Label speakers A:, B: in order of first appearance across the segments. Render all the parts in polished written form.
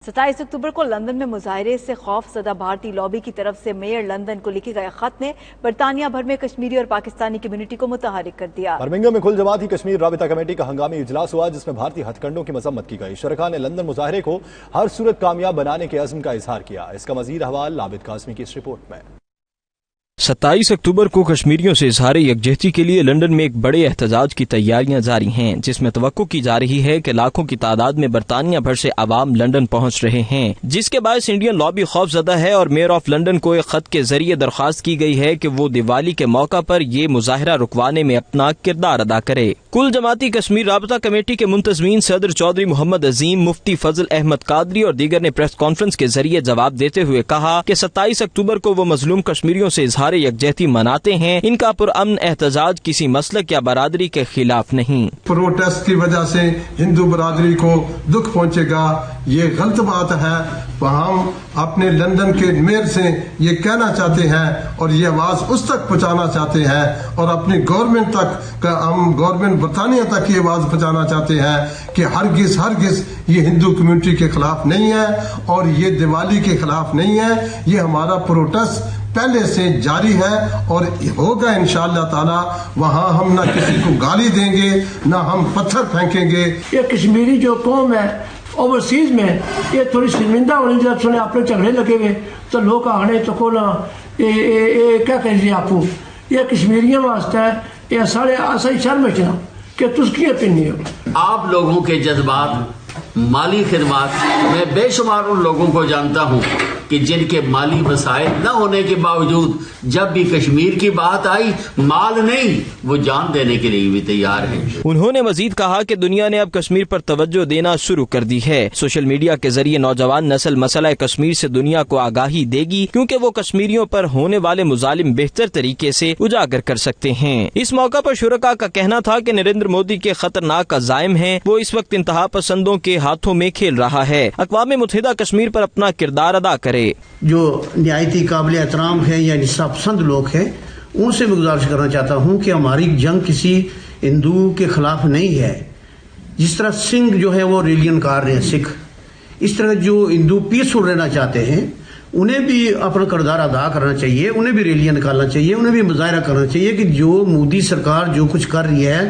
A: 27 अक्टूबर को लंदन में मुजाहरे से खौफ ज़दा भारतीय लॉबी की तरफ से मेयर लंदन को लिखे गए खत ने बरतानिया भर में कश्मीरी और पाकिस्तानी कम्युनिटी को मुतहरिक कर दिया।
B: बर्मिंघम में कुल जमाती कश्मीर राबिता कमेटी का हंगामी इजलास हुआ, जिसमें भारतीय हथकंडों की मजम्मत की गई। शुरका ने लंदन मुजाहरे को हर सूरत कामयाब बनाने के अज़्म का इजहार किया। इसका मज़ीद हवाला आबिद काज़मी की इस रिपोर्ट में।
C: 27 अक्टूबर को कश्मीरियों से इजहार यकजहती के लिए लंदन में एक बड़े एहतजाज की तैयारियां जारी हैं, जिसमें तवक्को की जा रही है कि लाखों की तादाद में बरतानिया भर से अवाम लंदन पहुंच रहे हैं, जिसके बायस इंडियन लॉबी खौफजदा है और मेयर ऑफ लंदन को एक खत के जरिए दरख्वास्त की गई है कि वो दिवाली के मौका पर ये मुजाहरा रुकवाने में अपना किरदार अदा करे। कुल जमाती कश्मीर राबता कमेटी के मुंतजमीन सदर चौधरी मोहम्मद अजीम, मुफ्ती फजल अहमद कादरी और दीगर ने प्रेस कॉन्फ्रेंस के जरिए जवाब देते हुए कहा कि 27 अक्टूबर को वो मजलूम कश्मीरियों से इजहार यकजहती मनाते हैं। इनका पुरअमन एहतजाज किसी मसलक या बरादरी के खिलाफ नहीं।
D: प्रोटेस्ट की वजह से हिंदू बरादरी को दुख पहुंचेगा, ये गलत बात है। हम अपने लंदन के मेयर से ये कहना चाहते हैं और ये आवाज उस तक पहुंचाना चाहते हैं और अपनी गवर्नमेंट तक, हम गवर्नमेंट बरतानिया तक ये आवाज पहुंचाना चाहते हैं कि हरगिज ये हिंदू कम्युनिटी के खिलाफ नहीं है और ये दिवाली के खिलाफ नहीं है। ये हमारा प्रोटेस्ट पहले से जारी है और होगा इंशाअल्लाह ताला। वहाँ हम ना किसी को गाली देंगे, ना हम पत्थर फेंकेंगे।
E: ये कश्मीरी जो कौम है ओवरसीज में ये थोड़ी शर्मिंदा होनी, जब सुने अपने झगड़े लगे हुए तो लोग आने तो को ना क्या कह आपू ये कश्मीरियों वास्ते ये सारे ऐसा ही शर्म रखना कि तुस्कियाँ पिन्नी हो।
F: आप लोगों के जज्बात, माली खिदमत, मैं बेशुमार उन लोगों को जानता हूँ कि जिनके माली वसाइल न होने के बावजूद जब भी कश्मीर की बात आई, माल नहीं वो जान देने के लिए भी तैयार हैं।
C: उन्होंने मजीद कहा कि दुनिया ने अब कश्मीर पर तवज्जो देना शुरू कर दी है। सोशल मीडिया के जरिए नौजवान नस्ल मसला कश्मीर से दुनिया को आगाही देगी, क्योंकि वो कश्मीरियों पर होने वाले मुजालिम बेहतर तरीके से उजागर कर सकते हैं। इस मौका पर शुरका का कहना था कि नरेंद्र मोदी के खतरनाक अज़ाइम हैं, वो इस वक्त इंतहा पसंदों के हाथों में खेल रहा है। अक़वाम मुत्तहिदा कश्मीर पर अपना किरदार अदा करे।
G: जो निहायती काबिल एहतराम है या इंसाफ पसंद लोग हैं, उनसे मैं गुजारिश करना चाहता हूँ कि हमारी जंग किसी हिंदू के खिलाफ नहीं है। जिस तरह सिंह जो है वो रिलीजन कार रहे हैं सिख, इस तरह जो हिंदू पीसफुल रहना चाहते हैं उन्हें भी अपना किरदार अदा करना चाहिए, उन्हें भी रैलियां निकालना चाहिए, उन्हें भी मुजाहरा करना चाहिए कि जो मोदी सरकार जो कुछ कर रही है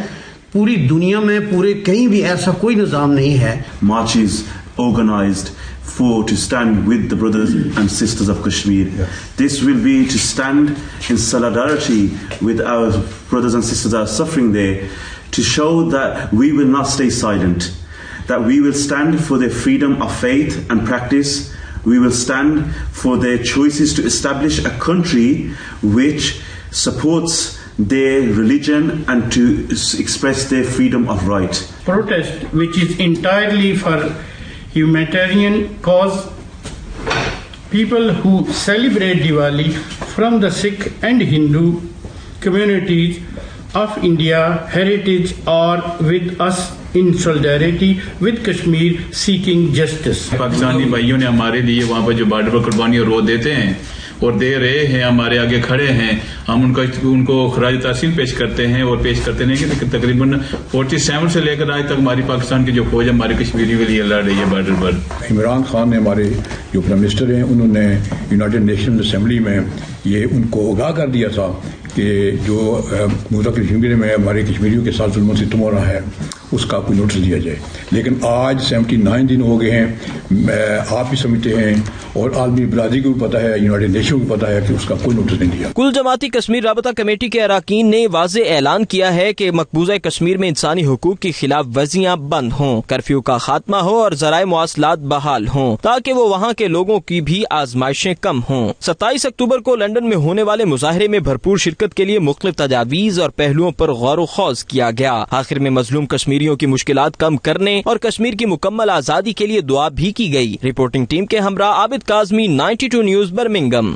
G: पूरी दुनिया में पूरे कहीं भी ऐसा कोई निजाम नहीं है।
H: Marches organized to stand with the brothers and sisters of Kashmir. Yeah. This will be to stand in solidarity with our brothers and sisters that are suffering there, to show that we will not stay silent, that we will stand for their freedom of faith and practice. We will stand for their choices to establish a country which supports their religion and to express their freedom of right.
I: Protest which is entirely for humanitarian cause. People who celebrate Diwali from the Sikh and Hindu communities of India heritage are with us in solidarity with Kashmir seeking justice.
J: Pakistani भाइयों ने हमारे लिए वहाँ पर जो border पर कुर्बानी और रो देते हैं और दे रहे हैं, हमारे आगे खड़े हैं, हम उनको खराज तहसील पेश करते हैं और पेश करते नहीं कि तकरीबन 47 से लेकर आज तक हमारी पाकिस्तान की जो फौज हमारे कश्मीरियों के लिए लड़ रही है बॉर्डर पर।
K: इमरान खान ने, हमारे जो प्राइम मिनिस्टर हैं, उन्होंने यूनाइटेड नेशन असेंबली में ये उनको आगाह कर दिया था कि जो मौजूदा कश्मीर में हमारे कश्मीरियों के साथ जुल्म सितम हो रहा है उसका कोई नोटिस दिया जाए। लेकिन आज 79 दिन हो गए हैं, आप भी समझते हैं और आलमी बरादरी को भी पता है, यूनाइटेड नेशन को पता है कि उसका कोई नोटिस नहीं दिया।
C: कुल जमाती कश्मीर राबता कमेटी के अरकान ने वाज़े ऐलान किया है कि मकबूजा कश्मीर में इंसानी हुकूक की खिलाफ वर्जियां बंद हों, कर्फ्यू का खात्मा हो और ज़राए मवासलात बहाल हों, ताकि वो वहाँ के लोगों की भी आजमाइशें कम हों। 27 अक्टूबर को लंदन में होने वाले मुजाहरे में भरपूर शिरकत के लिए मुख्तलिफ तजावीज़ और पहलुओं पर गौर खौज किया गया। आखिर में मजलूम कश्मीरियों की मुश्किलात कम करने और कश्मीर की मुकम्मल आजादी के लिए दुआ भी की गई। रिपोर्टिंग टीम के हमरा आबिद काज़मी, 92 न्यूज़, बर्मिंघम।